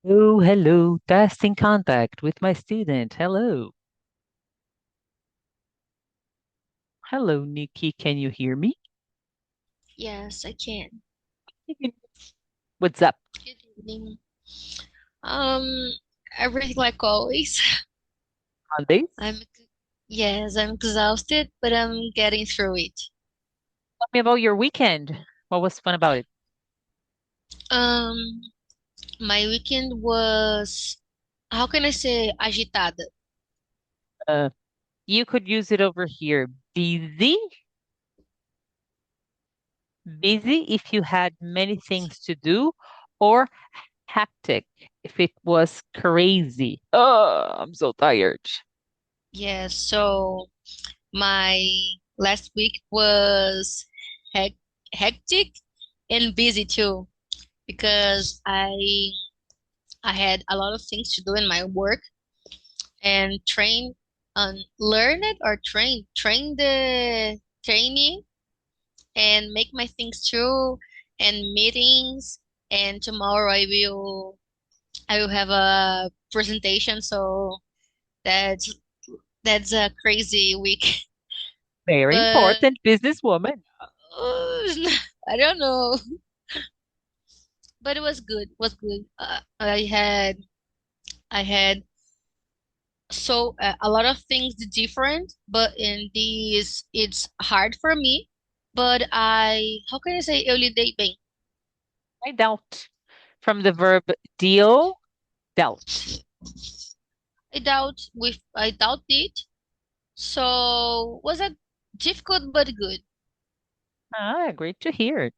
Oh, hello. Testing contact with my student. Hello. Hello, Nikki. Can you hear me? Yes, I can. What's up? Good evening. Um, everything like always. Mondays? I'm yes, I'm exhausted, but I'm getting through it. Tell me about your weekend. What was fun about it? Um, my weekend was, how can I say, agitada? Uh, you could use it over here. Busy? Busy if you had many things to do, or hectic if it was crazy. Oh, I'm so tired. Yes, so my last week was hec hectic and busy too because I had a lot of things to do in my work and learn it or train the trainee and make my things too and meetings. And tomorrow I will have a presentation, so that's that's a crazy week. Very But important businesswoman. I don't know, but it was good. It was good. I had a lot of things different, but in this it's hard for me. But how can I say eu lidei bem? I doubt. From the verb deal, doubt. I doubt it. So was it difficult but good? Ah, great to hear.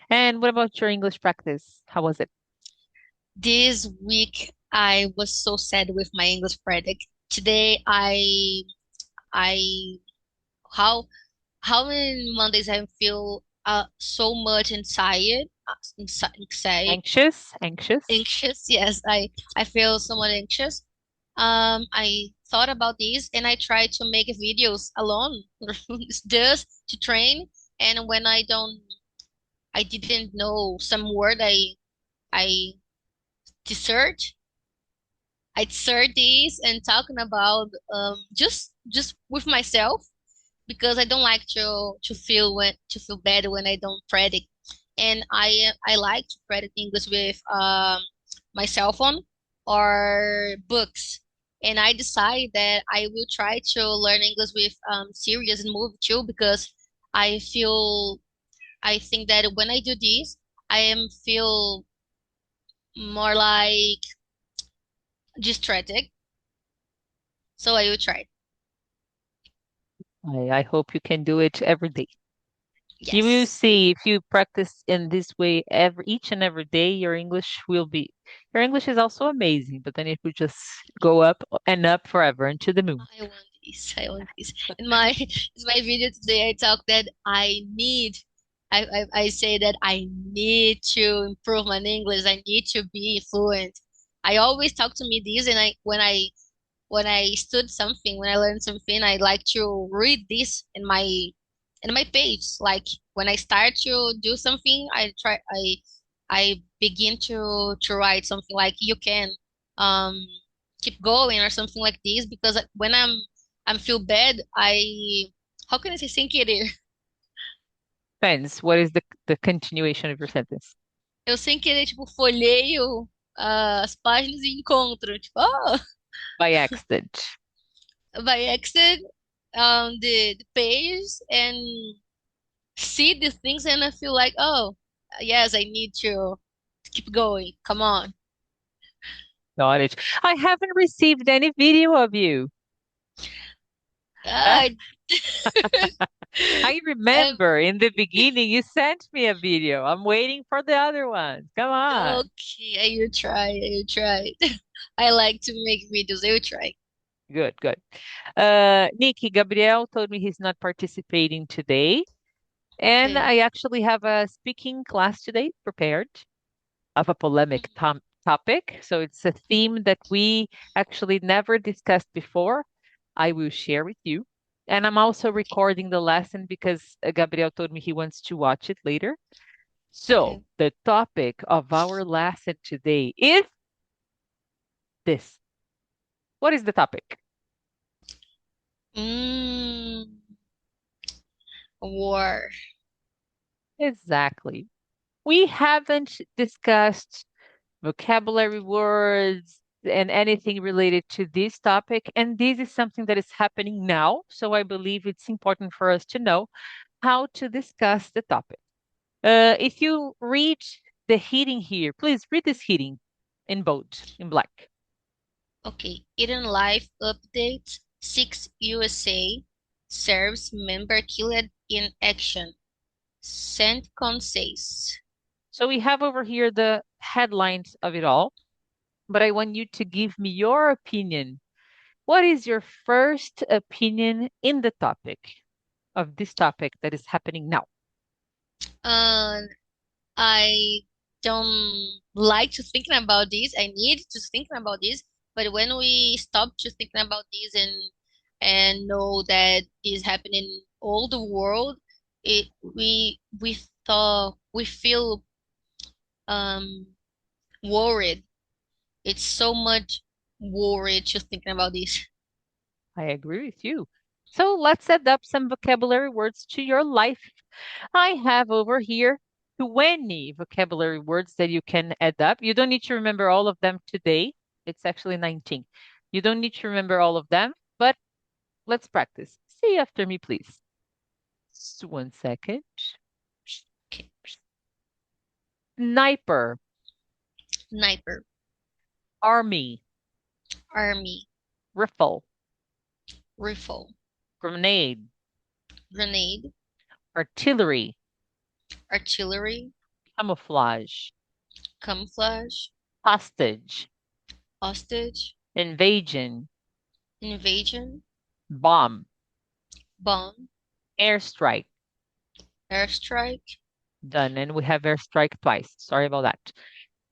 And what about your English practice? How was it? This week I was so sad with my English project. Today I how how many Mondays I feel so much anxiety, Anxious? Anxious? anxious. Yes, I feel somewhat anxious. I thought about this and I tried to make videos alone just to train. And when I didn't know some word, I search. I search this and talking about just with myself because I don't like to feel bad when I don't predict. And I like to predict English with my cell phone or books. And I decide that I will try to learn English with series and movie too because I feel I think that when I do this, I am feel more like distracted. So I will try. I hope you can do it every day. You will Yes. see if you practice in this way each and every day, your English is also amazing, but then it will just go up and up forever and to the moon. I want this. I want this. In my video today, I talk that I say that I need to improve my English. I need to be fluent. I always talk to me this, and when I stud something, when I learn something, I like to read this in my page. Like when I start to do something, I begin to write something like you can um keep going or something like this because when I'm feel bad, I how can I say sem querer? Depends. What is the continuation of your sentence? Eu sem querer, tipo, folheio as páginas e encontro, tipo, oh, By accident. by accident, the page and see these things and I feel like, oh, yes, I need to keep going. Come on. Got it. I haven't received any video of you. Ah, I um, remember in the beginning you sent me a video. I'm waiting for the other ones. Come on. okay, I will try. I will try. I like to make videos. I will try. Good, good. Nikki, Gabriel told me he's not participating today. And Okay. I actually have a speaking class today prepared of a polemic topic. So it's a theme that we actually never discussed before. I will share with you. And I'm also Okay. recording the lesson because Gabriel told me he wants to watch it later. So Okay. the topic of our lesson today is this. What is the topic? Mm, war. Exactly. We haven't discussed vocabulary words and anything related to this topic. And this is something that is happening now. So I believe it's important for us to know how to discuss the topic. If you read the heading here, please read this heading in bold, in black. Okay. Eden Life update. 6 USA serves member killed in action. CENTCOM says. So we have over here the headlines of it all, but I want you to give me your opinion. What is your first opinion in the topic of this topic that is happening now? Um, I don't like to thinking about this. I need to thinking about this. But when we stop to thinking about this and know that is happening all the world, it we thought we feel um worried. It's so much worried just thinking about this. I agree with you. So let's add up some vocabulary words to your life. I have over here 20 vocabulary words that you can add up. You don't need to remember all of them today. It's actually 19. You don't need to remember all of them, but let's practice. Say after me, please. 1 second. Okay. Sniper, Sniper, army, army, rifle, rifle, grenade, grenade, artillery, artillery, camouflage, camouflage, hostage, hostage, invasion, invasion, bomb, bomb, airstrike. airstrike. Done. And we have airstrike twice. Sorry about that.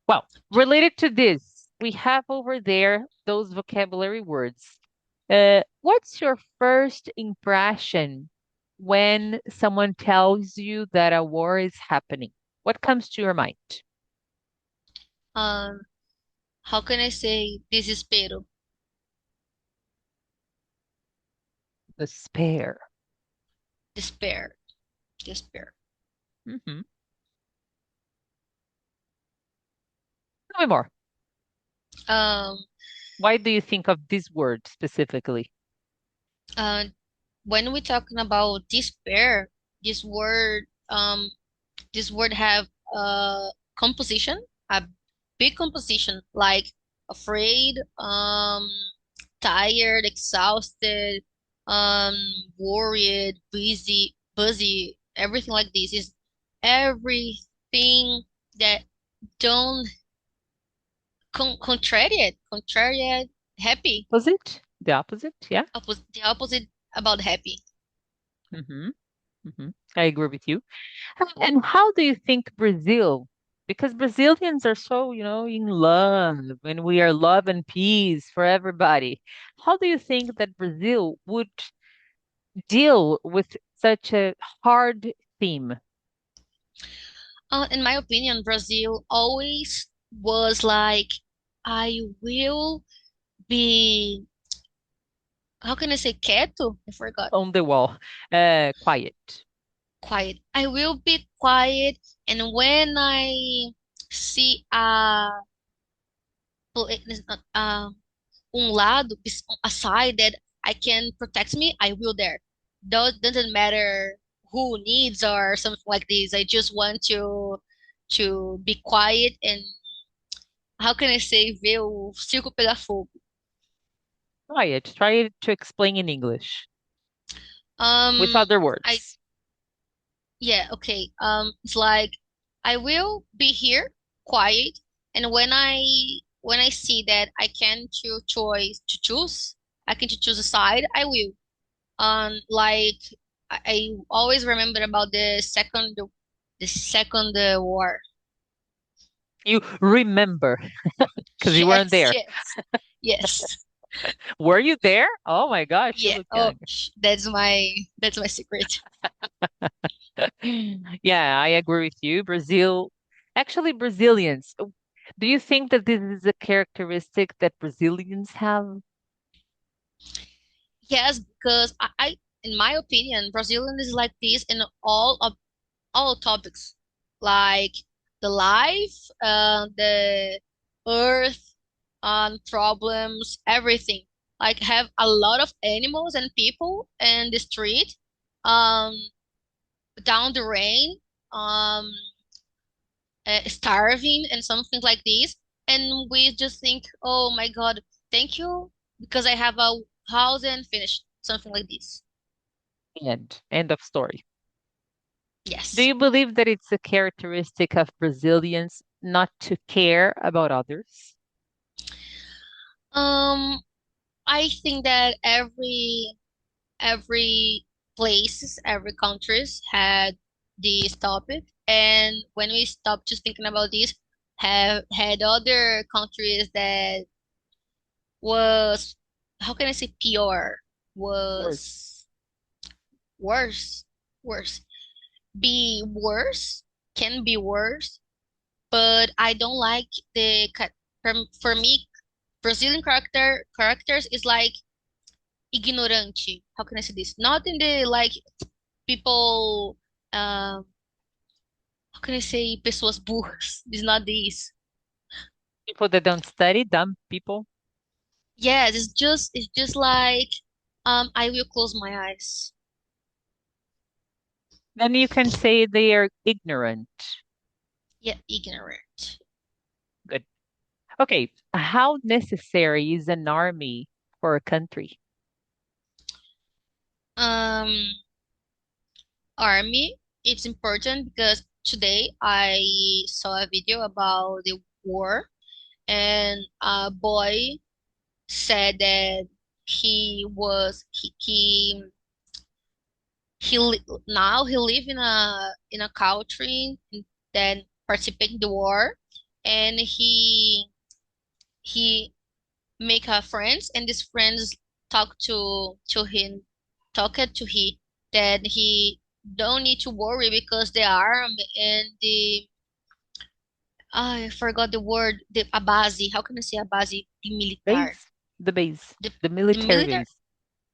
Well, related to this, we have over there those vocabulary words. What's your first impression when someone tells you that a war is happening? What comes to your mind? Um, how can I say desespero? Despair. Despair, despair. Hmm. Tell me more. Um, Why do you think of this word specifically? uh, when we're talking about despair, this word, this word have a composition, a big composition, like afraid, tired, exhausted, um, worried, busy, everything like this is everything that don't contrariate, happy, Opposite? The opposite? Yeah. the opposite about happy. Hmm. Hmm. I agree with you. And how do you think Brazil, because Brazilians are so, in love and we are love and peace for everybody. How do you think that Brazil would deal with such a hard theme? In my opinion, Brazil always was like, I will be, how can I say quieto? I forgot. On the wall, quiet. Quiet. I will be quiet. And when I see lado, a side that I can protect me, I will there. Doesn't matter who needs or something like this. I just want to be quiet and how can I say ver o circo pegar fogo? Quiet. Try to explain in English with Um, other I words. yeah, okay. It's like I will be here, quiet, and when I see that I can choose, I can choose a side, I will. Like I always remember about the second war. You remember because you weren't Yes, there. yes, yes, Were you there? Oh my gosh, you yeah. look Oh, young. that's my secret. Yeah, I agree with you. Brazil, actually, Brazilians. Do you think that this is a characteristic that Brazilians have? Yes, because in my opinion, Brazilian is like this in all topics, like the life, the earth, problems, everything. Like have a lot of animals and people in the street, um, down the rain, um, starving and something like this, and we just think, oh my God, thank you because I have a house and finish something like this. End of story. Do Yes. you believe that it's a characteristic of Brazilians not to care about others? Um, I think that every places, every countries had this topic, and when we stop just thinking about this, have had other countries that was, how can I say, pure, Worse. was worse, worse, be worse, can be worse, but I don't like for me, Brazilian characters is like ignorante. How can I say this? Not in the like people, um, how can I say pessoas burras? It's not this. People that don't study, dumb people. Yes, it's just like I will close my eyes. Then you can say they are ignorant. Yeah, ignorant. Good. Okay. How necessary is an army for a country? Um, Army, it's important because today I saw a video about the war and a boy said that now he live in a country that participate in the war, and he make friends, and these friends talk to him talked to he that he don't need to worry because the arm and the I forgot the word, the a base, how can I say a base, the militar, Base. The base. the The the military military base.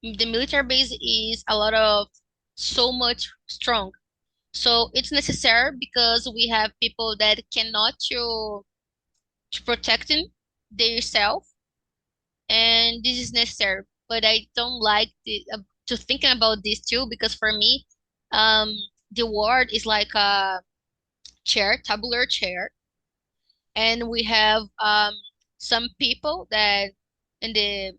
the military base is a lot of so much strong. So it's necessary because we have people that cannot to protect them themselves, and this is necessary. But I don't like to thinking about this too because for me, um, the word is like a chair, tabular chair, and we have some people that in the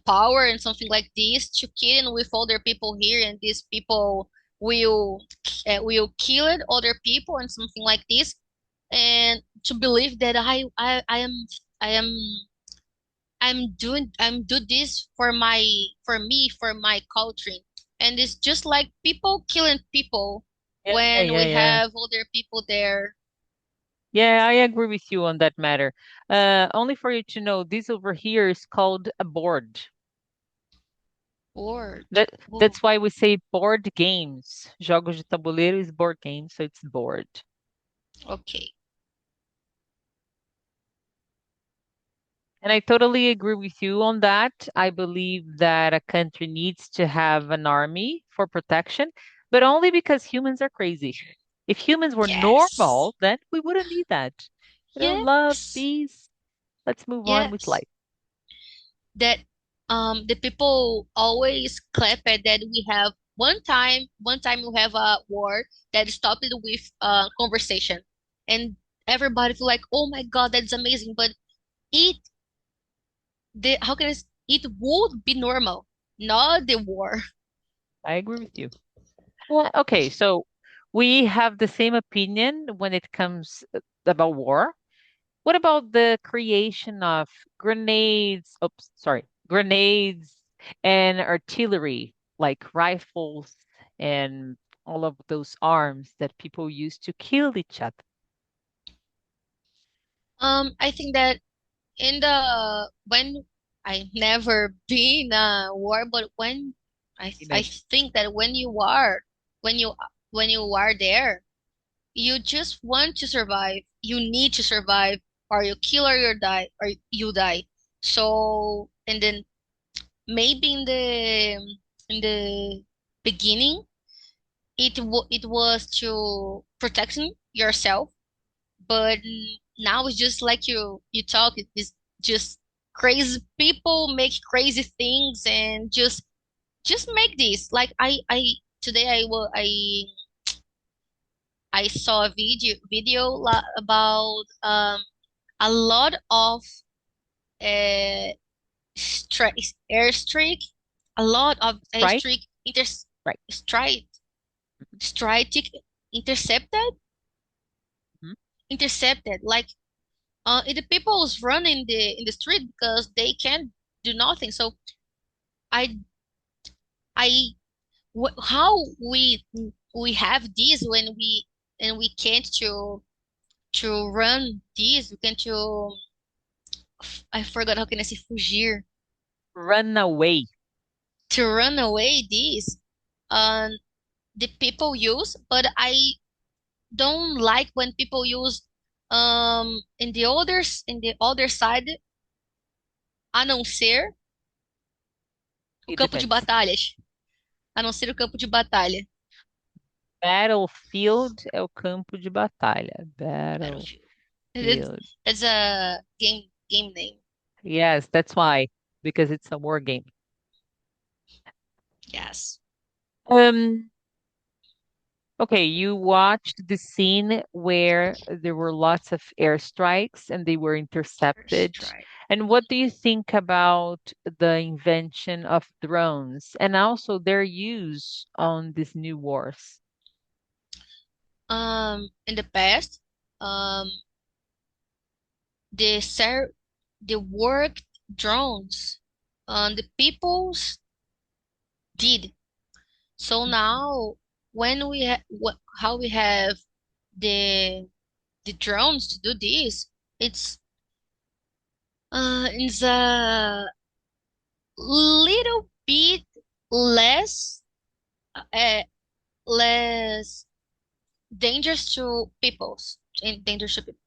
power and something like this to kill with other people here, and these people will will kill other people and something like this, and to believe that I am I'm do this for me for my culture, and it's just like people killing people Yeah, when yeah, we yeah. have other people there. Yeah, I agree with you on that matter. Only for you to know, this over here is called a board. Or That's why we say board games. Jogos de tabuleiro is board games, so it's board. okay. And I totally agree with you on that. I believe that a country needs to have an army for protection, but only because humans are crazy. If humans were Yes. normal, then we wouldn't need that. Love, Yes. peace. Let's move on with Yes. life. That the people always clap at that we have one time we have a war that stopped it with conversation, and everybody feel like, oh my God, that's amazing, but it the how can it would be normal, not the war. I agree with you. Well, okay, so we have the same opinion when it comes about war. What about the creation of grenades? Oops, sorry, grenades and artillery, like rifles and all of those arms that people use to kill each other. I think that in the when I never been in a war, but when I Imagine. think that when you when you are there, you just want to survive. You need to survive. or you kill or you die or you die. So and then maybe in the beginning it was to protecting yourself, but now it's just like you talk. It's just crazy people make crazy things and just make this. Like I today I saw a about a lot of uh airstreak, a lot of Strike? airstreak inter Right. strike strike intercepted Mhm. intercepted like the people was running in the street because they can't do nothing. So I I how we have this when we can't to run this, we can't to I forgot how can I say fugir, Run away. to run away this um the people use, but I don't like when people use in the other side, a não ser o It campo de depends. batalhas, a não ser o campo de batalha. Battlefield é o campo de batalha. Battlefield. Battlefield. That's a game name. Yes, that's why, because it's a war game. Yes. Um, okay, you watched the scene where there were lots of airstrikes and they were intercepted. Strike. And what do you think about the invention of drones and also their use on these new wars? In the past, um, the ser the work drones, the peoples did. So Mhm. now, when we how we have the drones to do this, it's it's a little bit less uh, less dangerous to peoples and dangerous to people.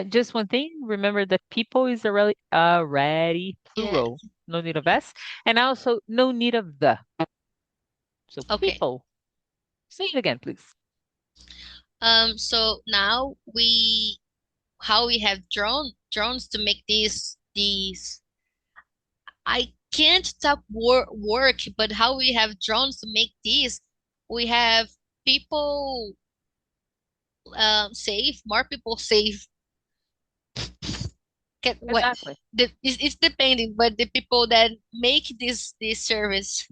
Just one thing, remember that people is already Yeah. plural, no need of S, and also no need of the. So Okay. people. Say it again, please. So now how we have drones to make these I can't stop work, but how we have drones to make these, we have people save, more people save. Can, what Exactly. it's depending, but the people that make this service,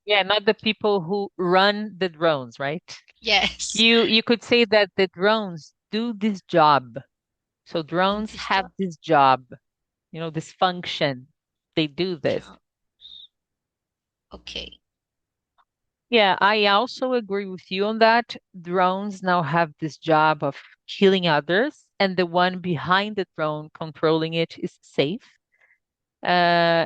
Yeah, not the people who run the drones, right? yes, You could say that the drones do this job. So do drones this have job. this job, this function. They do this. Job. Okay. Yeah, I also agree with you on that. Drones now have this job of killing others, and the one behind the drone controlling it is safe. Uh,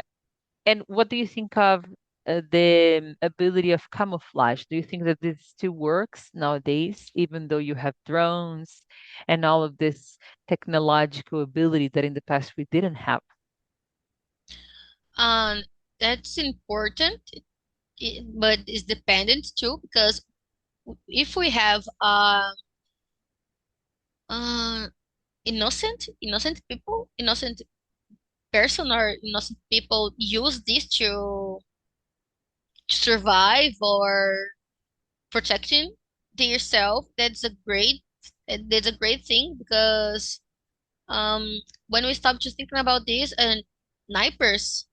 and what do you think of the ability of camouflage? Do you think that this still works nowadays, even though you have drones and all of this technological ability that in the past we didn't have? Um, that's important, but it's dependent too because if we have uh innocent people, innocent person or innocent people use this to survive or protecting themselves, that's a great thing because when we stop just thinking about this and snipers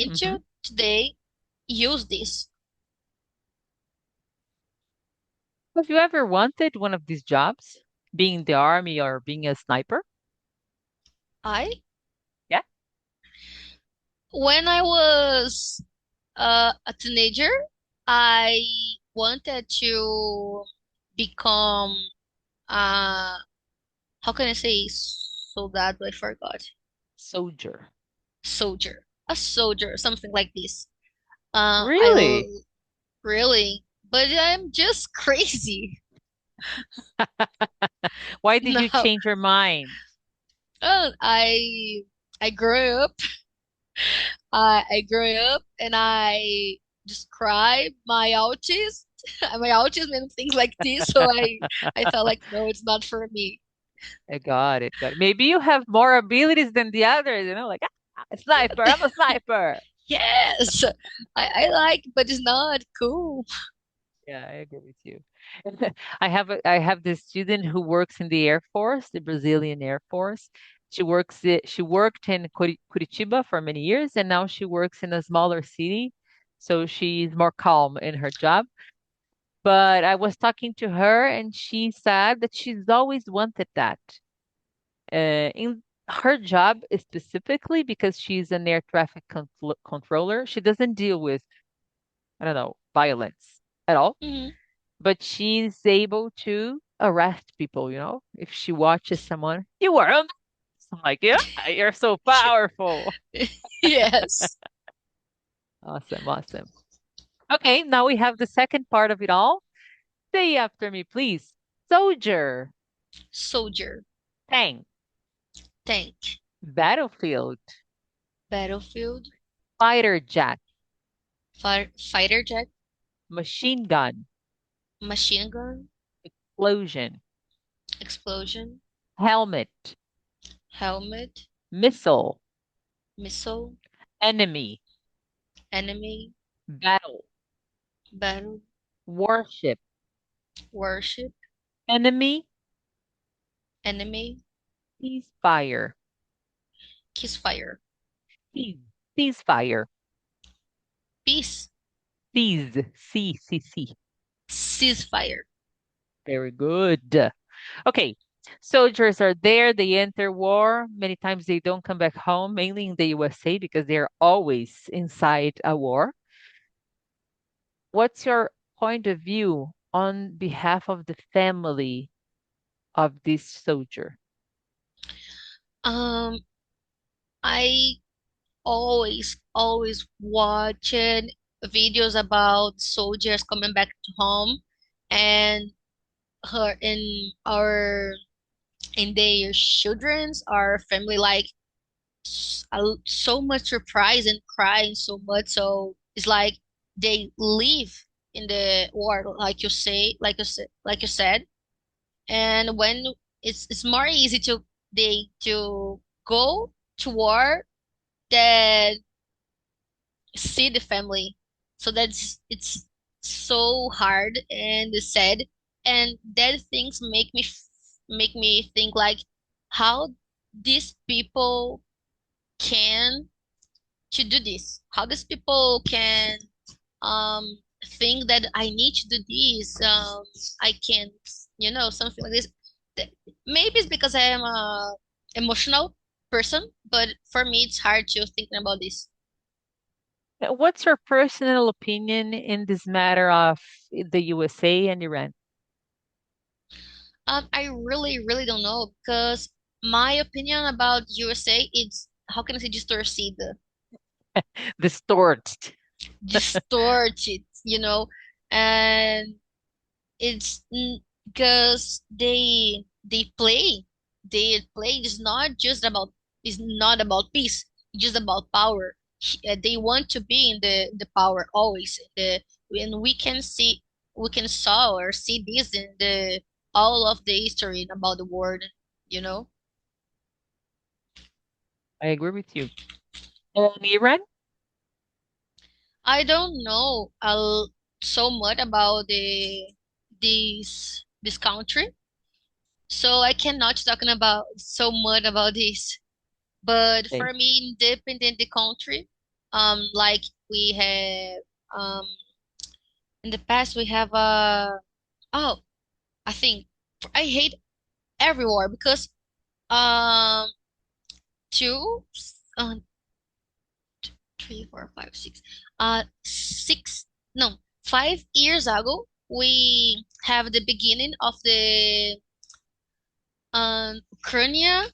Hmm. into today use this. Have you ever wanted one of these jobs, being in the army or being a sniper? I Yeah. When I was a teenager, I wanted to become how can I say soldado? I forgot. Soldier. Soldier. A soldier, something like this. I Really? really, but I'm just crazy. Why did you No. change your mind? I grew up. I grew up and I describe my autism, my autism and things like this. So I thought like, no, it's not for me. I got it. Got it. Maybe you have more abilities than the others, like a sniper. I'm a sniper. Yes, I like, but it's not cool. Yeah, I agree with you. I have this student who works in the Air Force, the Brazilian Air Force. She worked in Curitiba for many years, and now she works in a smaller city, so she's more calm in her job. But I was talking to her, and she said that she's always wanted that. In her job specifically, because she's an air traffic controller, she doesn't deal with, I don't know, violence at all, Mhm. but she's able to arrest people, if she watches someone, you were on. I'm like, yeah, you're so powerful. Yes, Awesome, awesome. Okay, now we have the second part of it all. Say after me, please. Soldier, soldier, tank, tank, battlefield, battlefield, fighter jet, fighter jet, machine gun, machine gun, explosion, explosion, helmet, helmet, missile, missile, enemy, enemy, battle, battle, warship, warship, enemy, enemy, ceasefire, kiss fire, cease, ceasefire, peace, cease, C, C, C. ceasefire. Very good. Okay. Soldiers are there. They enter war. Many times they don't come back home, mainly in the USA because they're always inside a war. What's your point of view on behalf of the family of this soldier? Um, I always watching videos about soldiers coming back to home and her in their children's our family like so much surprise and crying so much. So it's like they live in the war, like you said. And when it's more easy to they to go to war than see the family. So it's so hard and sad, and that things make me think like how these people can to do this. How these people can um think that I need to do this. I can't, something like this. Maybe it's because I am a emotional person, but for me it's hard to thinking about this. What's your personal opinion in this matter of the USA and Iran? I really don't know because my opinion about USA is how can I say distorted, Distorted. distorted, and it's because they play is not about peace, it's just about power. They want to be in the power always. And we can saw or see this in the all of the history about the world, you know. I agree with you. And Iran? I don't know so much about this country, so I cannot talking about so much about this. But Okay. for me, independent the country, like we have, in the past we have oh, I think I hate every war because um two, uh, 3, 4, 5, 6, 6, no, 5 years ago we have the beginning of the Ukraine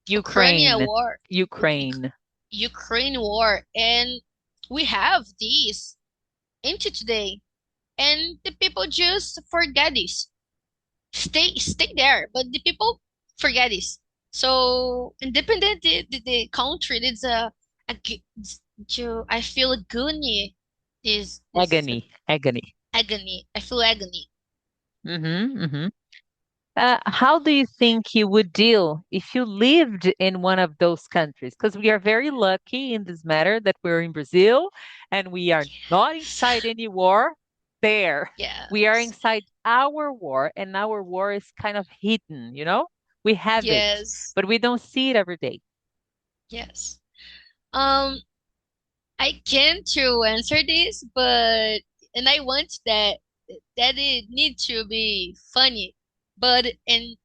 Ukraine Ukraine. war. Ukraine. Ukraine war, and we have this into today, and the people just forget this. stay there. But the people forget this. So independent the country, it's I feel agony. This Agony, agony. agony. I feel agony. Mm-hmm, mm-hmm. How do you think you would deal if you lived in one of those countries? Because we are very lucky in this matter that we're in Brazil and we are not inside any war there. We are Yes. inside our war, and our war is kind of hidden, you know? We have it, Yes. but we don't see it every day. Yes. Um, I can to answer this, but and I want that it need to be funny, but in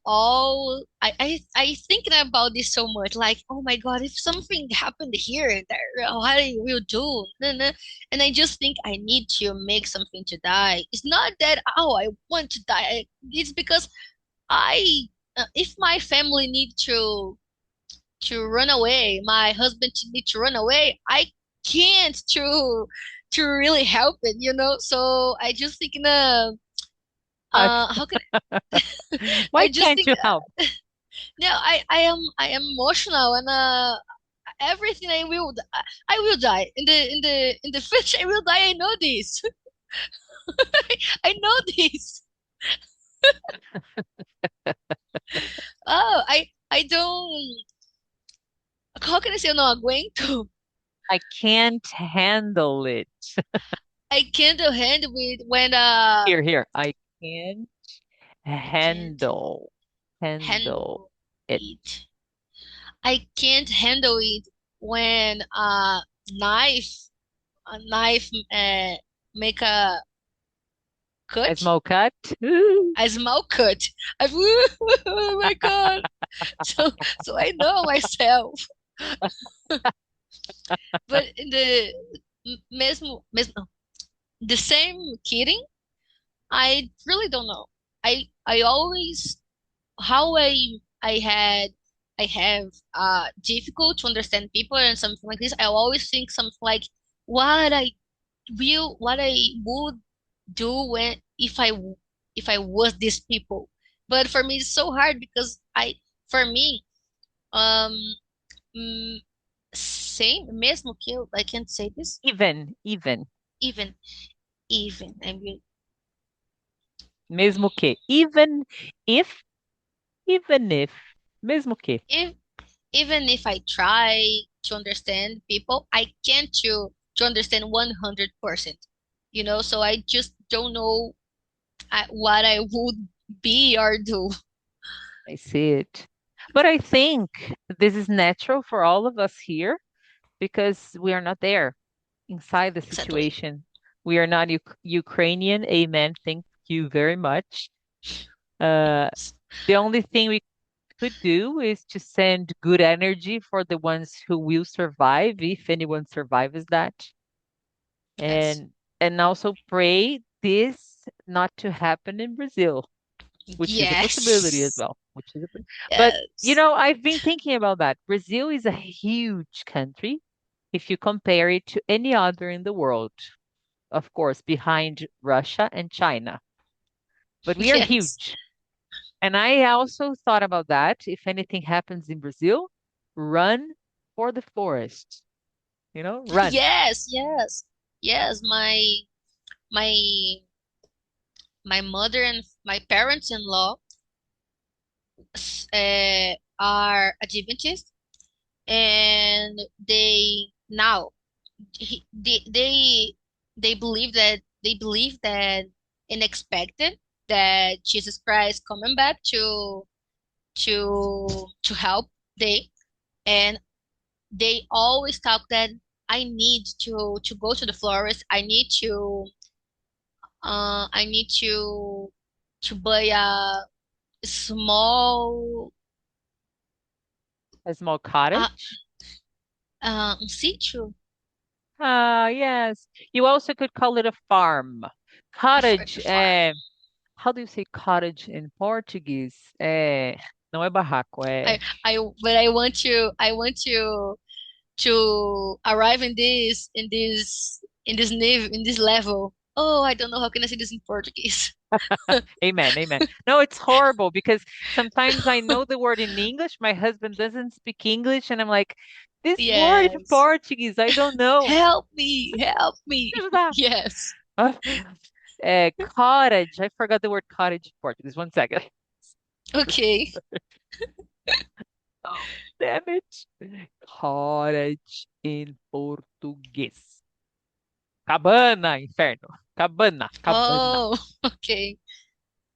all I thinking about this so much, like, oh my God, if something happened here, there, what I will do? Nah, nah. And I just think I need to make something to die. It's not that, oh, I want to die. It's because I if my family need to run away, my husband need to run away, I can't to really help it, you know? So I just think Uh, how can Why I just can't think you help? no, I am emotional and everything I will die in the future. I will die. I know this. I know this. Oh, I don't. How can I say no aguento? I can't handle it. I can't handle it when Here, here. I can't I can't handle handle handle it. it. I can't handle it when knife a knife make a A cut, small cut. a small cut. I oh my God. So so I know myself. But in the mesmo the same kidding, I really don't know. I always how I have difficult to understand people and something like this. I always think something like what I what I would do if I was these people. But for me, it's so hard because for me, um, mm, same, mesmo que eu, I can't say this, Even. even, even, I mean, Mesmo que. If, even if. Mesmo que. if, even if I try to understand people, I can't to understand 100%, you know, so I just don't know what I would be or do. I see it. But I think this is natural for all of us here because we are not there inside the Exactly. situation. We are not Ukrainian. Amen. Thank you very much. Uh, Yes. the only thing we could do is to send good energy for the ones who will survive, if anyone survives that, Yes. and also pray this not to happen in Brazil, which is a possibility as Yes. well. But Yes. I've been thinking about that. Brazil is a huge country if you compare it to any other in the world, of course, behind Russia and China. But we are Yes. huge. And I also thought about that. If anything happens in Brazil, run for the forest. Run. Yes. Yes. Yes. My my mother and my parents-in-law are Adventists, and they now he, they believe that and expected that Jesus Christ coming back to help they, and they always talk that I need to go to the forest. I need to buy a small A small uh, cottage. um sítio. Ah, yes. You also could call it a farm. A Cottage. farm. How do you say cottage in Portuguese? Não é barraco, I but I want to arrive in this level. Oh, I don't know how can I say this in Portuguese. Amen, amen. No, it's horrible because sometimes I know the word in English, my husband doesn't speak English, and I'm like, this word in Yes. Portuguese, I don't know. Help me, help me. Ajudar. Yes. Ah, cottage. I forgot the word cottage in Portuguese. One second. Okay. Oh, damn it. Cottage in Português. Cabana, inferno. Cabana, cabana. Oh, okay.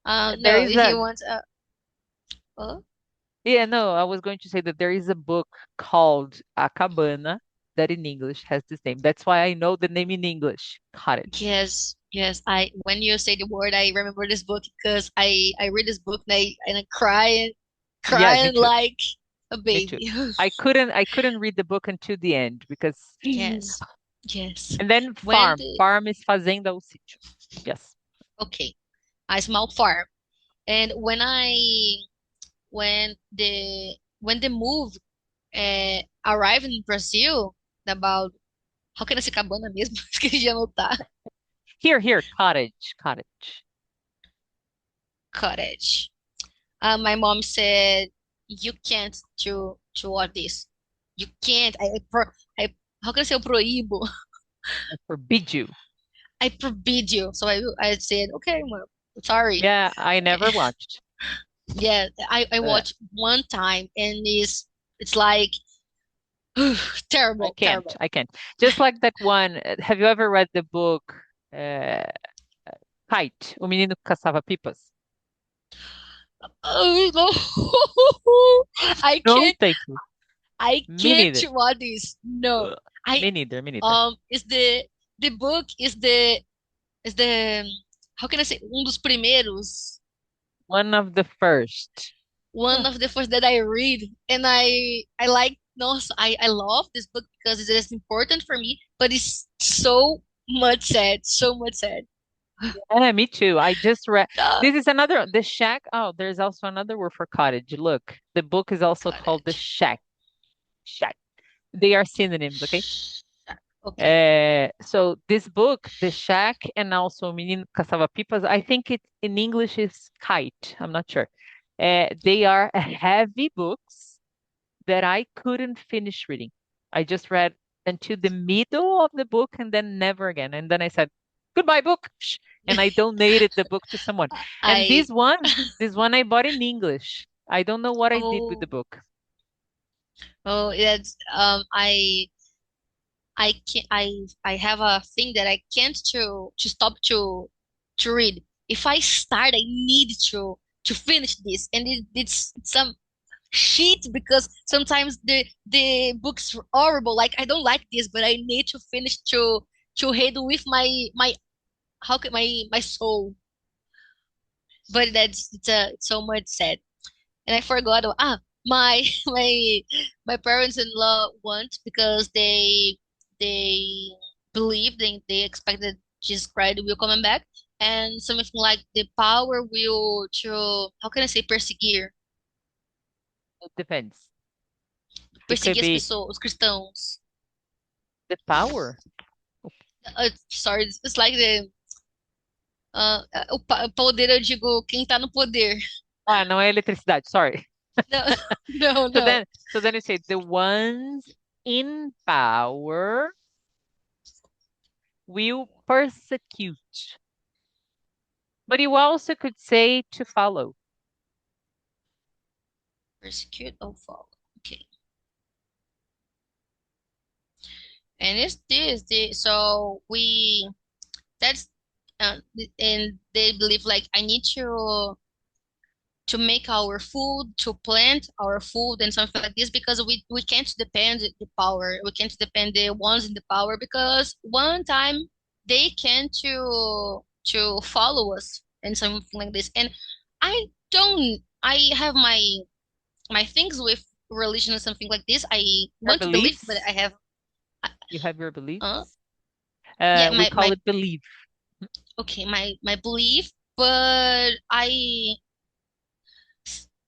There No, is if a, you want oh, yeah, no, I was going to say that there is a book called A Cabana that in English has this name. That's why I know the name in English, cottage. yes, yes. I when you say the word, I remember this book because I read this book and I crying, Yeah, me crying too. like a Me too. baby. I couldn't read the book until the end because Yes, yes. and then When farm. the Farm is fazenda ou sítio. Yes. okay, a small farm, and when the move arrived in Brazil about how can I say cabana mesmo? Esqueci de anotar. Here, cottage, cottage. Cottage. My mom said you can't to watch this. You can't. I how can I say eu proíbo? I forbid you. I forbid you. So I said okay, mom. Sorry. Yeah, I never watched. Yeah, I Uh, watched one time and it's like I terrible, can't. terrible. I can't. Just like that one. Have you ever read the book uh, Kite? O menino que caçava pipas. Oh no. I No, can't thank you. I Me can't neither. watch this. No. Ugh. I Me neither. Me neither. is the book is the how can I say dos primeiros, One of the first. one Ugh. of the first that I read, and I like no, I love this book because it is important for me, but it's so much sad. Yeah, me too. I just read. Ah, This is another. The Shack. Oh, there's also another word for cottage. Look, the book is also called The cottage. Shack. Shack. They are synonyms, okay? Okay. So this book, The Shack, and also Menino Caçava Pipas, I think it in English is Kite. I'm not sure. They are heavy books that I couldn't finish reading. I just read until the middle of the book and then never again. And then I said, "Goodbye, book," and I donated the book to someone. And I this one I bought in English. I don't know what I did with the oh book. oh it's I can I have a thing that I can't to stop to read. If I start, I need to finish this, and it's some shit because sometimes the book's horrible. Like I don't like this, but I need to finish to read with my how can my soul. But it's so much sad. And I forgot. My my parents-in-law want because they believe they expect that Jesus Christ will come back and something like the power will to how can I say It depends. It could perseguir as be pessoas, os cristãos. the power. Sorry, it's like the o poder eu digo quem tá no poder. Ah, não é eletricidade. Sorry. No, no, So no. then, so then you say the ones in power will persecute. But you also could say to follow. Persecute or follow. Okay. And it's this, so we that's and they believe like I need to make our food, to plant our food and something like this because we can't depend the power. We can't depend the ones in the power because one time they can to follow us and something like this. And I have my things with religion and something like this. I Your want to believe, but beliefs. I have You have your uh beliefs. yeah, We my call my it belief. okay, my belief, but I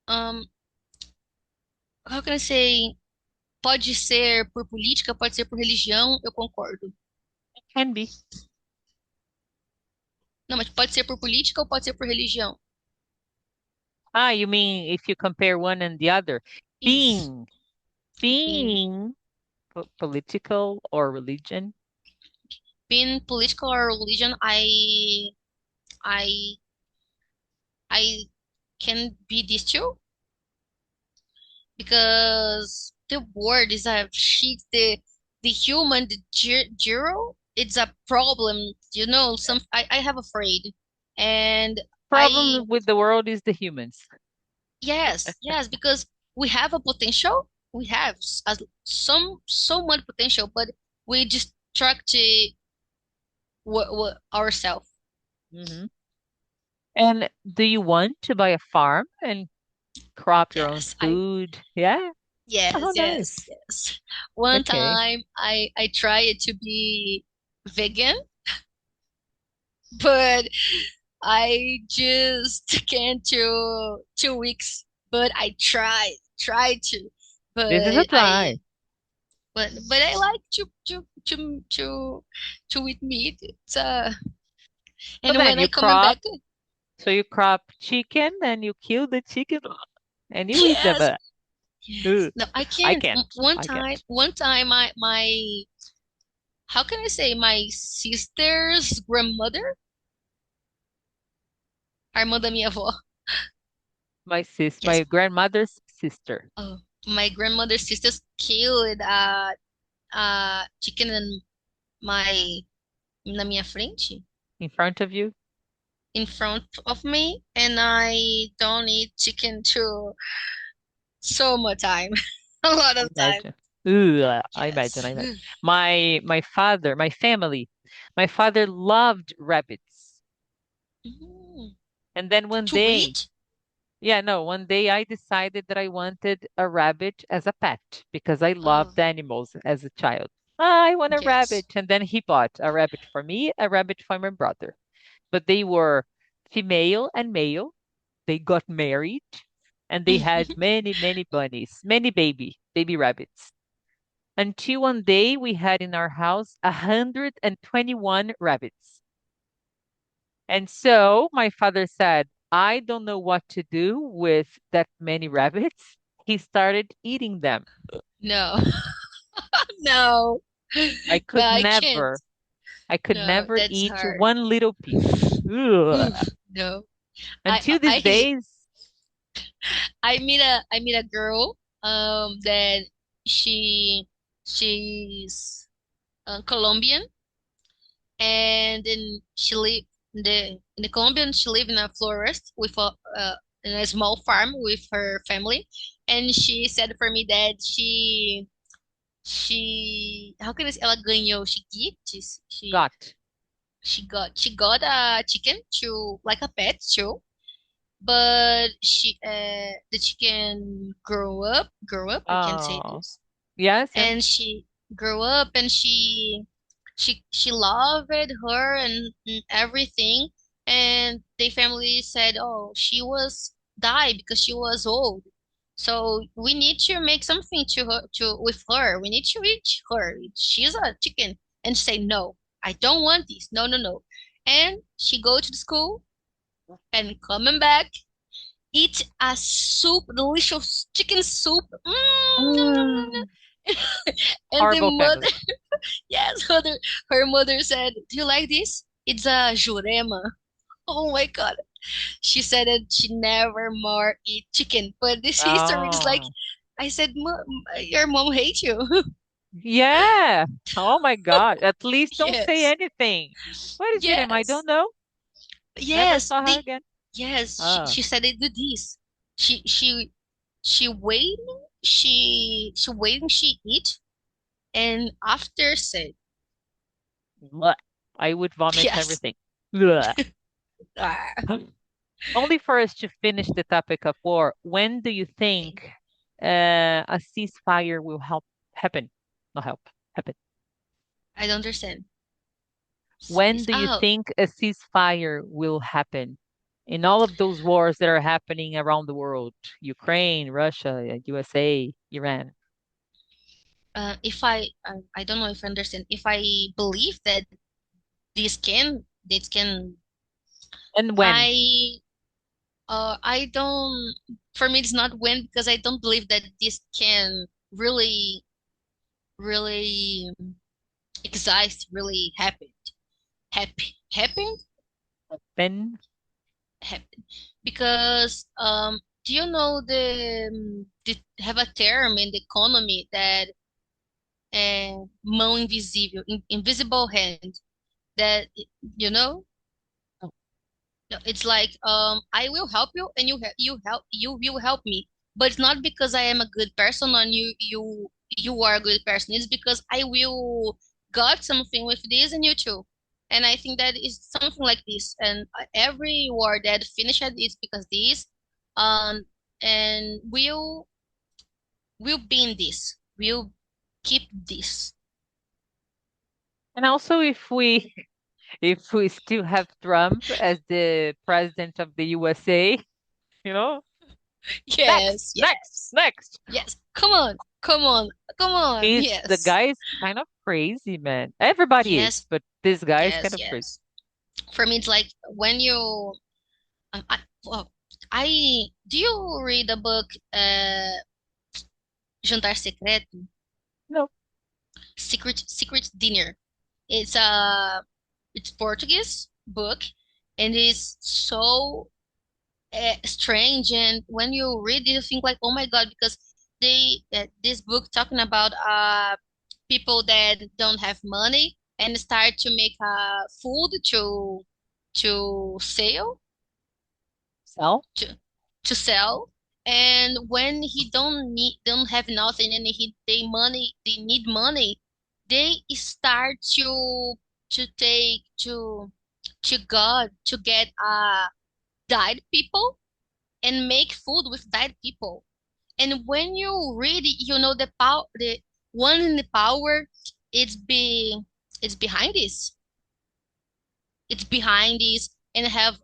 um how can I say pode ser por política, pode ser por religião, eu concordo. Can be. Não, mas pode ser por política ou pode ser por religião. Ah, you mean if you compare one and the other? Isso. Being, Being, being political or religion. being political or religion, I, I can be these two because the word is a shit. The human, the zero, it's a problem. You know, I have afraid, and I Problem with the world is the humans. yes, because we have a potential. We have some so much potential, but we distract ourselves. Hmm. And do you want to buy a farm and crop your own Yes, I food? Yeah. Oh, yes, nice. yes, yes. One Okay. time I tried to be vegan, but I just can't do 2 weeks. But I tried to, This is a but try. I like to eat meat. It's So and then when I you coming crop, back, so you crop chicken and you kill the chicken and you eat them. yes, yes. Ugh, No, I I can't. can't. I can't. One time, my how can I say my sister's grandmother, a irmã da minha avó. Yes, My grandmother's sister my grandmother's sisters killed chicken in my na minha frente, in front of you. in front of me, and I don't eat chicken too so much time, a lot I of time. imagine. Ugh, I imagine. Yes. I imagine. My father, my family, my father loved rabbits. Mm. And then one To day, eat? yeah, no, one day I decided that I wanted a rabbit as a pet because I Oh, loved animals as a child. I want a yes. rabbit. And then he bought a rabbit for me, a rabbit for my brother. But they were female and male. They got married and they had many, many bunnies, many baby rabbits. Until one day we had in our house 121 rabbits. And so my father said, I don't know what to do with that many rabbits. He started eating them. No, no, I but could I can't. never, I could No, never that's eat hard. one little piece. Ugh. Oof, no. Until these days, I meet a girl that she she's Colombian, and then she live in the Colombian, she live in a forest with a in a small farm with her family, and she said for me that she how can I say, ela ganhou, she gifts, got. she got a chicken to like a pet too, but the chicken grow up, I can't say Oh, this, yes, yes. and she grew up and she loved her and everything, and the family said, oh, she was died because she was old, so we need to make something to her, to with her, we need to reach her, she's a chicken, and she say no, I don't want this, no, no, no, and she go to the school and coming back eat a soup, delicious chicken soup. Nom, nom, nom, Mm. nom. And the Horrible mother, family. yes, her mother said, "Do you like this? It's a jurema." Oh my God. She said that she never more eat chicken. But this history is like, Oh, I said, your mom hates you. yeah. Oh my God. At least don't say Yes. anything. What is your name? I Yes. don't know. Never Yes. saw her They, again. yes. Oh, She said they do this. She, she, she waiting, she waiting, she eat. And after said, bleh. I would vomit yes. everything. Bleh. Ah, Only for us to finish the topic of war, when do you okay. think a ceasefire will help happen? Not help, happen. I don't understand. When It's do you oh, think a ceasefire will happen? In all of those wars that are happening around the world, Ukraine, Russia, USA, Iran. if I don't know if I understand. If I believe that this can And when? I don't, for me, it's not win because I don't believe that this can really, really exist, really happen, When? happen. Because, do you know have a term in the economy that, mão invisível, invisible hand, that, you know? Oh, No, it's like I will help you and you will help me. But it's not because I am a good person and you are a good person. It's because I will got something with this and you too. And I think that is something like this. And every word that finished is because this um and will be in this. Will keep this. and also, if we still have Trump as the president of the USA, you know, next, Yes, next, yes. next. Yes. Come on. Come on. Come on. The Yes. guy is kind of crazy, man. Everybody is, Yes. but this guy is kind Yes, of crazy. yes. For me, it's like when you, well, I do you read a book, Jantar Secreto, No, Secret Dinner? It's it's Portuguese book, and it's so strange. And when you read it, you think like, oh my God, because this book talking about people that don't have money and start to make food to sell sell to to sell. And when he don't have nothing and they need money, they start to God to get died people and make food with died people. And when you read it, you know the one in the power, it's be it's behind this. It's behind this and have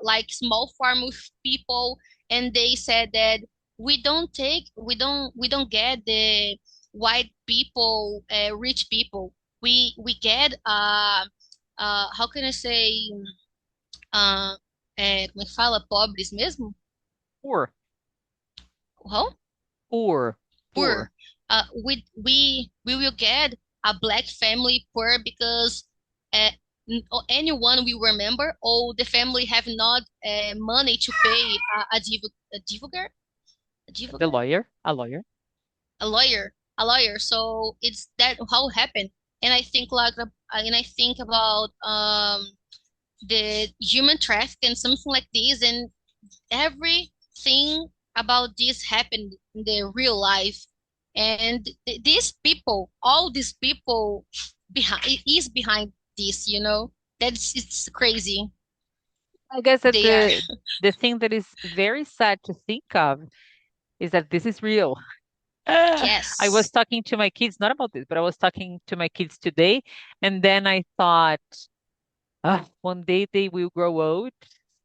like small farm with people, and they said that we don't get the white people, rich people. We get how can I say uh como é que fala pobres mesmo? poor, Well, poor, poor. poor. We will get a black family poor because uh, anyone we remember, or the family have not money to pay a divulgator, a The divulgator, lawyer, a lawyer. a lawyer. So it's that how it happened. And I think and I think about the human traffic and something like this, and everything about this happened in the real life. And these people, all these people behind is behind this, That's it's crazy. I guess that They are. the thing that is very sad to think of is that this is real. I was Yes. talking to my kids, not about this, but I was talking to my kids today, and then I thought, one day they will grow old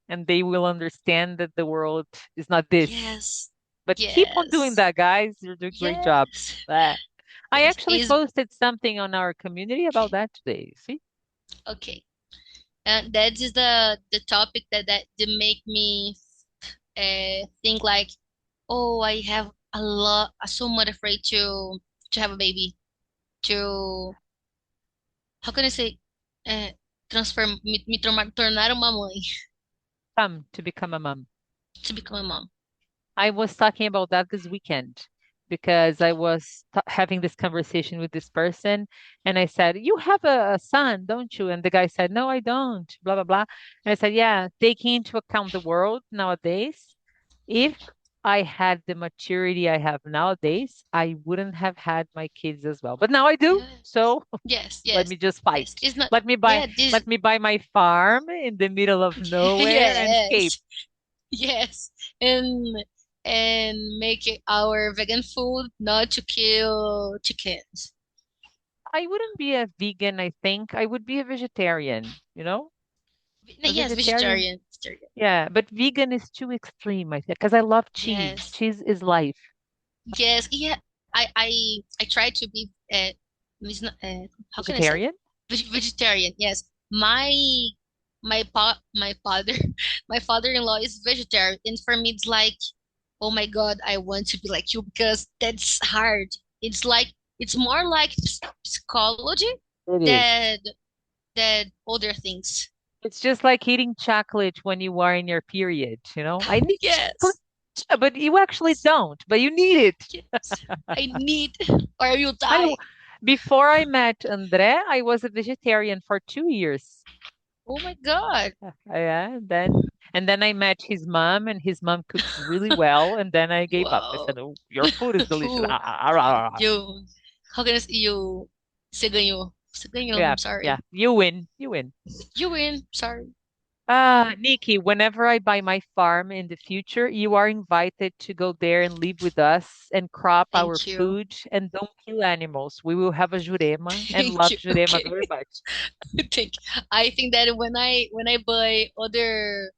and they will understand that the world is not this. Yes. But keep on doing Yes. that, guys. You're doing a great job. Yes. Ah. I Yes. actually Is posted something on our community about okay. that today. See? Okay. And that is the topic that make me think like, oh, I have a lot, I'm so much afraid to have a baby, to how can I say, uh, tornar uma mãe, Come to become a mom. to become a mom. I was talking about that this weekend because I was having this conversation with this person, and I said, "You have a son, don't you?" And the guy said, "No, I don't." Blah blah blah. And I said, "Yeah, taking into account the world nowadays, if I had the maturity I have nowadays, I wouldn't have had my kids as well. But now I do. Yes, So yes, let yes, me just fight. yes. It's not. Let me buy Yeah, this. let me buy my farm in the middle of nowhere and escape. Yes, yes, and make it our vegan food not to kill chickens. I wouldn't be a vegan, I think. I would be a vegetarian, you know? A Yes, vegetarian. vegetarian, vegetarian. Yeah, but vegan is too extreme, I think, because I love cheese. Yes, Cheese is life. yes, yeah. I try to be how can I say Vegetarian? vegetarian? Yes, my my father my father-in-law is vegetarian, and for me it's like, oh my God, I want to be like you because that's hard. It's like it's more like psychology It is. than other things. It's just like eating chocolate when you are in your period, I need chocolate, Yes, but you actually don't, but you need it. yes, I need, or you I die. Before I met Andre, I was a vegetarian for 2 years. Oh my God. Yeah, and then I met his mom, and his mom cooks really well, and then I gave up. I said, Wow. "Oh, your food is delicious." Food. You, how can I say you? Você ganhou. Você ganhou. Yeah, I'm yeah, sorry. you win, you win. You win. Sorry. Nikki, whenever I buy my farm in the future, you are invited to go there and live with us and crop our Thank you. food and don't kill animals. We will have a Jurema and Thank love you. Jurema Okay. very much. Think I think that when I buy other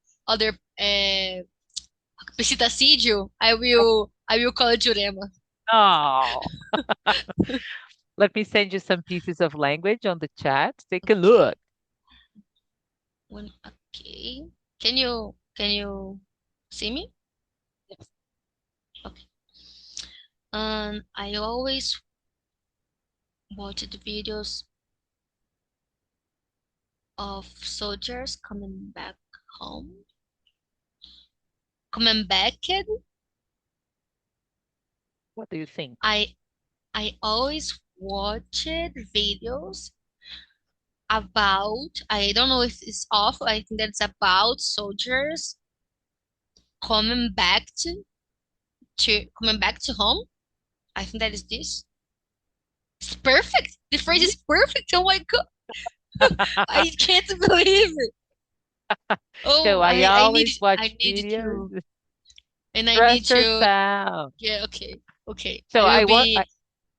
pesitacídio, I will call it Jurema. Oh, let me send you some pieces of language on the chat. Take a look. Okay. Okay. Can you see me? Yes. Okay. I always watch the videos of soldiers coming back home. Coming back, kid. What do you think? I I always watched videos about, I don't know if it's off, I think that's about soldiers coming back coming back to home. I think that is this. It's perfect. The phrase is perfect. Oh my God. I can't believe it. So Oh, I I need always watch I need videos. to, and I need Stress to, yourself. yeah, okay. Okay. So I will I want. be,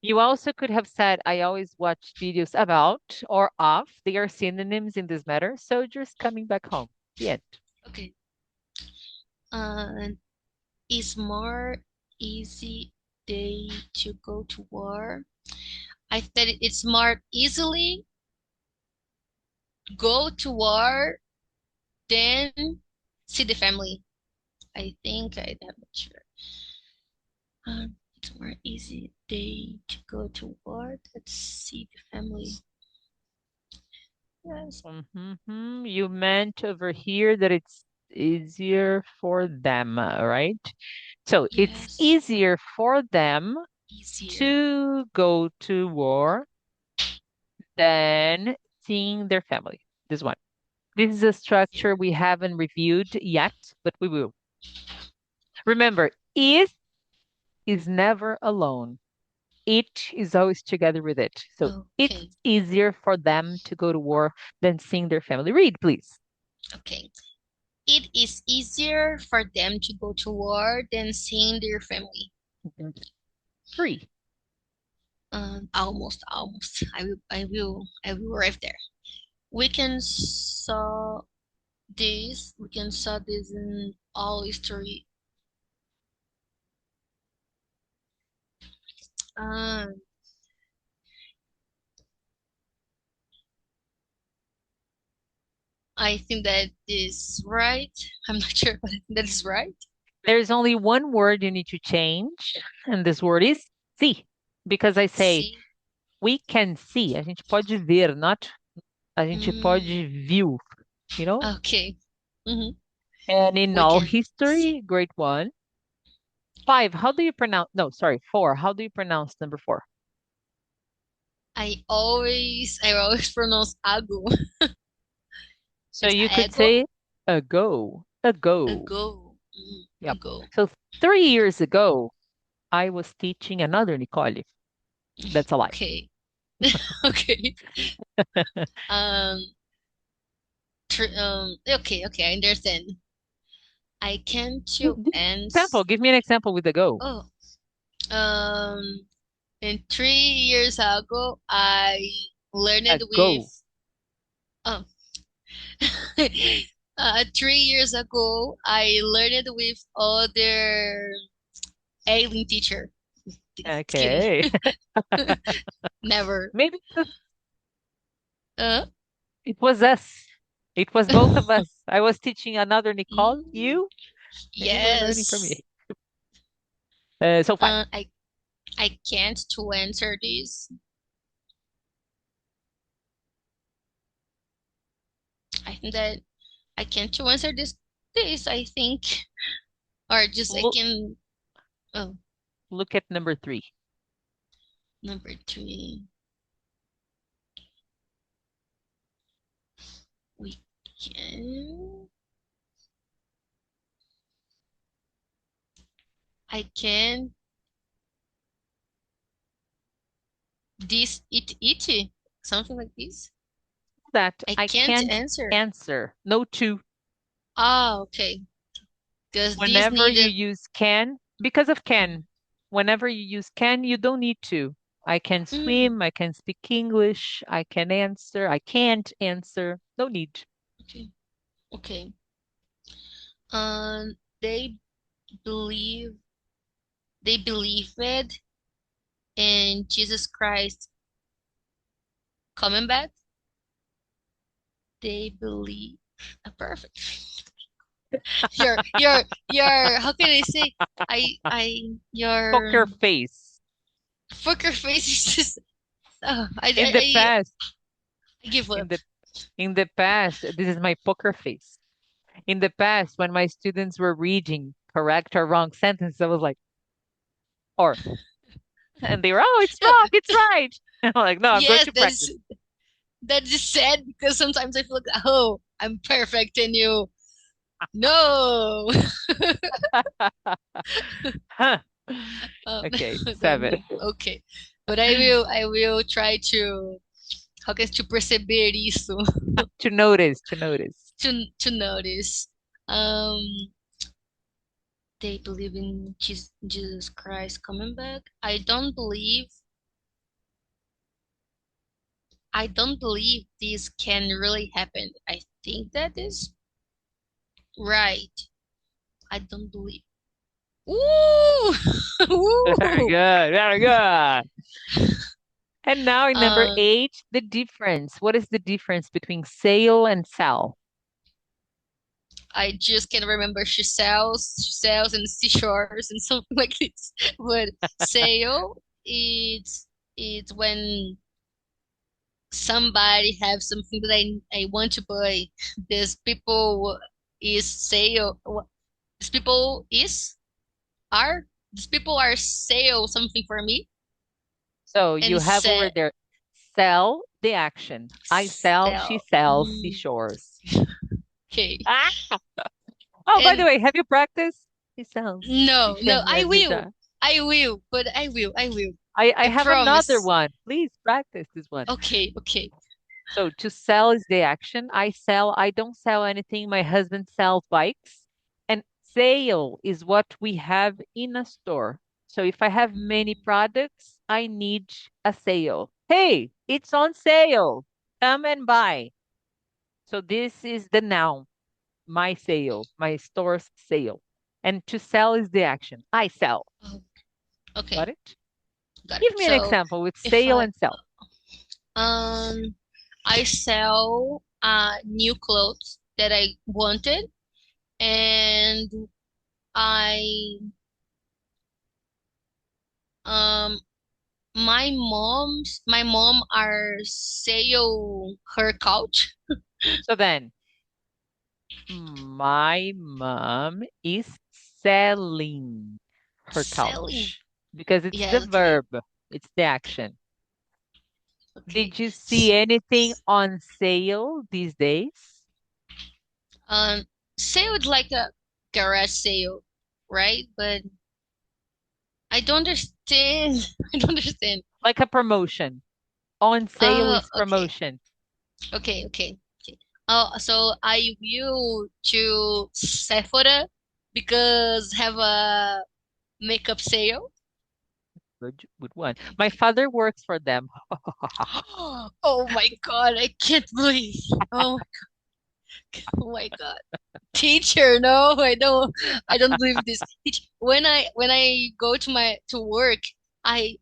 You also could have said, I always watch videos about or of. They are synonyms in this matter. Soldiers coming back home. The end. okay. Uh, is more easy day to go to war. I said it's more easily go to war than see the family. I think I'm not sure. It's more easy day to go to war than see the family. Yes, You meant over here that it's easier for them, right? So it's yes, easier for them easier. to go to war than seeing their family. This one. This is a structure Easier. we haven't reviewed yet, but we will. Remember, is never alone. It is always together with it. So it's Okay, easier for them to go to war than seeing their family. Read, please. okay. It is easier for them to go to war than seeing their family. That's three. Almost. I will arrive there. We can saw this in all history. Um, I think that is right. I'm not sure, but I think that is right. There's only one word you need to change, and this word is see. Because I say See. we can see. A gente pode ver, not a gente Mm, pode view, you know? okay. hmm And in We all can see. history, great one. Five, how do you pronounce? No, sorry, four. How do you pronounce number four? I always pronounce ago. So It's you could ego. say ago, ago. Ago. Yep. Ago. So 3 years ago, I was teaching another Nicolly. That's a lie. Okay. Okay. Um. Okay. I understand. I can to ends. Give me an example with ago. Oh. Um. And 3 years ago, I learned Ago. with. Oh. 3 years ago, I learned with other alien teacher. Just kidding. Okay. Never. Maybe Uh, it was us. It was both of us. I was teaching another Nicole, Mm, you, and you were learning from me. yes. So five. Uh, I I can't to answer this. I think that I can't to answer this, I think. Or just I Look, can oh, look at number three. number three. We can I can this it something like this. That I I can't can't answer. answer. No two. Ah, okay. Because this Whenever you needed use can, because of can, whenever you use can, you don't need to. I can mm, swim, I can speak English, I can answer, I can't answer. No need. okay. Okay. They believe they believed in Jesus Christ coming back. They believe perfect. Your how can I say your Poker face. poker face is just In the past, I give in up. the in the past, this is my poker face. In the past, when my students were reading correct or wrong sentences, I was like, or, and they were, oh, it's wrong, it's right. I'm like, no, I'm going Yes, to practice. that is sad because sometimes I feel like, oh, I'm perfect and you no. Huh. Um, Okay, no, seven. okay. But I will try to how can to perceber isso, To notice, to notice. to notice. Um, they believe in Jesus Christ coming back. I don't believe this can really happen. I think that is right. I don't believe. Ooh, Very ooh. good, very good. And now in number Um, eight, the difference. What is the difference between sail and sell? I just can't remember she sells in seashores and something like this. But sail, it's when somebody have something that I want to buy. These people is sale. These people is are these people are sale something for me So you and have over say there, sell the action. I sell, she sell. sells, seashores. Okay. Ah! Oh, by the And way, have you practiced? He sells, she no, no, I will. sells. But I will. I I have another promise. one. Please practice this one. Okay, okay. So to sell is the action. I sell, I don't sell anything. My husband sells bikes. And sale is what we have in a store. So if I have many products, I need a sale. Hey, it's on sale. Come and buy. So this is the noun, my sale, my store's sale. And to sell is the action. I sell. Oh, Got okay, it? got it. Give me an So example with if sale and sell. um I sell new clothes that I wanted and I um my mom are sell her couch So then, my mom is selling her selling. couch because it's the Yes, okay. verb, it's the action. Okay. Did you see S- anything s- on sale these days? Um sale is like a garage sale, right? But I don't understand. I don't understand. Like a promotion. On sale Oh, is okay. promotion. Okay. Oh, so I will to Sephora because have a makeup sale. Good one. Okay. My father works for them. Oh my God, I can't believe. Oh, oh my God. Teacher, no, I don't believe this. When I go to my to work, I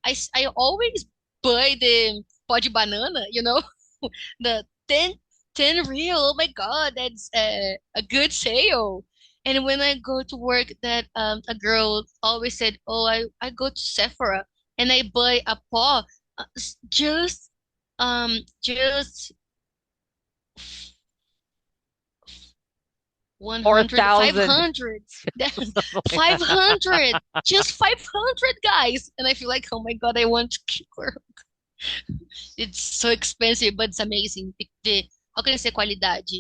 always buy the pó de banana, the 10. 10 real. Oh my God, that's a good sale. And when I go to work, that a girl always said, "Oh, I go to Sephora and I buy a paw, just 100, 4,000. 500, Something like 500, just 500, guys." And I feel like, oh my God, I want to keep her. It's so expensive, but it's amazing. How can I say qualidade?